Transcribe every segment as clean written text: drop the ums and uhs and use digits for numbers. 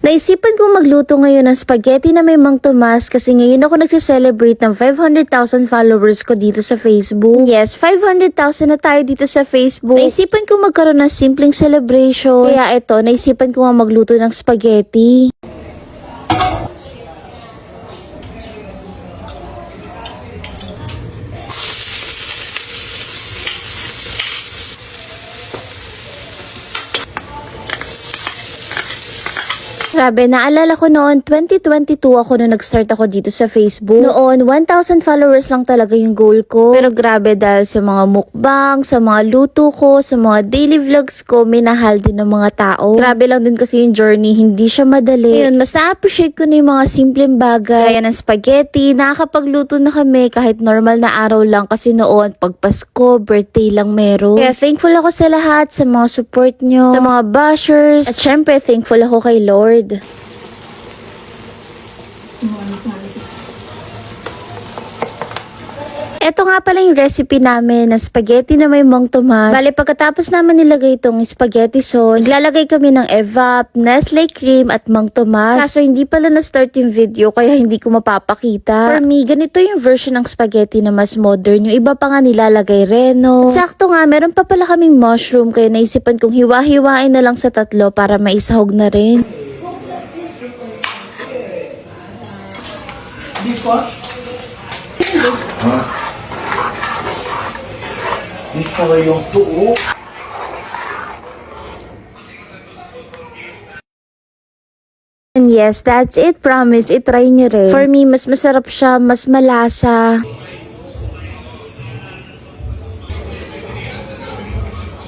Naisipan kong magluto ngayon ng spaghetti na may Mang Tomas kasi ngayon ako nagse-celebrate ng 500,000 followers ko dito sa Facebook. Yes, 500,000 na tayo dito sa Facebook. Naisipan kong magkaroon ng simpleng celebration. Kaya ito, naisipan ko nga magluto ng spaghetti. Grabe, naalala ko noon, 2022 ako nung nag-start ako dito sa Facebook. Noon, 1,000 followers lang talaga yung goal ko. Pero grabe dahil sa mga mukbang, sa mga luto ko, sa mga daily vlogs ko, minahal din ng mga tao. Grabe lang din kasi yung journey, hindi siya madali. Ngayon, mas na-appreciate ko na yung mga simpleng bagay. Kaya ng spaghetti, nakakapagluto na kami kahit normal na araw lang kasi noon, pag Pasko, birthday lang meron. Kaya thankful ako sa lahat, sa mga support nyo, sa mga bashers. At syempre, thankful ako kay Lord. Ito nga pala yung recipe namin na spaghetti na may Mang Tomas. Bale, pagkatapos naman nilagay itong spaghetti sauce, naglalagay kami ng evap, Nestle cream at Mang Tomas. Kaso hindi pala na-start yung video kaya hindi ko mapapakita. For me, ganito yung version ng spaghetti na mas modern. Yung iba pa nga nilalagay reno. At sakto nga, meron pa pala kaming mushroom kaya naisipan kong hiwa-hiwain na lang sa tatlo para maisahog na rin. Hindi pala yung tuo. And yes, that's it. Promise, itry nyo rin. For me, mas masarap siya, mas malasa.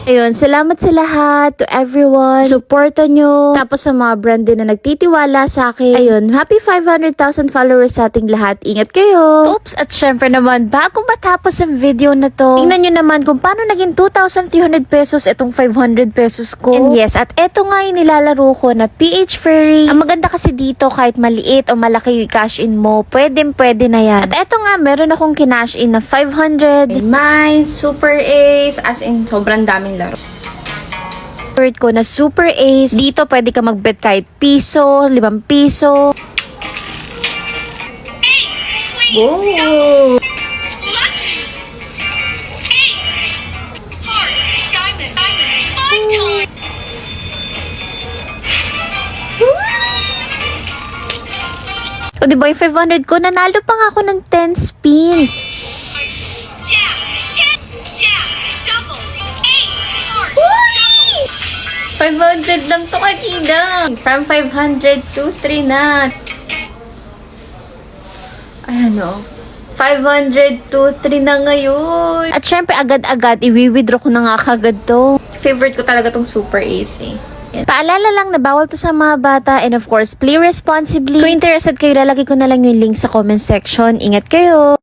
Ayun, salamat sa lahat, to everyone. Supportan nyo. Tapos sa mga brand din na nagtitiwala sa akin. Ayun, happy 500,000 followers sa ating lahat. Ingat kayo. Oops, at syempre naman, bago matapos ang video na to, tingnan nyo naman kung paano naging 2,300 pesos itong 500 pesos ko. And yes, at eto nga yung nilalaro ko na PH Fairy. Ang maganda kasi dito, kahit maliit o malaki yung cash in mo, pwede na yan. At eto nga, meron akong kinash in na 500. Mine, Super Ace, as in sobrang daming laro. Favorite ko na Super Ace. Dito pwede ka mag-bet kahit piso, 5 piso. Whoa! O diba yung 500 ko, nanalo pa nga ako ng 10 spins. 500 lang to kakidang. From 500 to 3 na. Ayan o. 500 to 3 na ngayon. At syempre agad-agad, i-withdraw ko na nga kagad to. Favorite ko talaga tong Super Ace eh. Paalala lang na bawal to sa mga bata and of course, play responsibly. Kung interested kayo, lalagay ko na lang yung link sa comment section. Ingat kayo!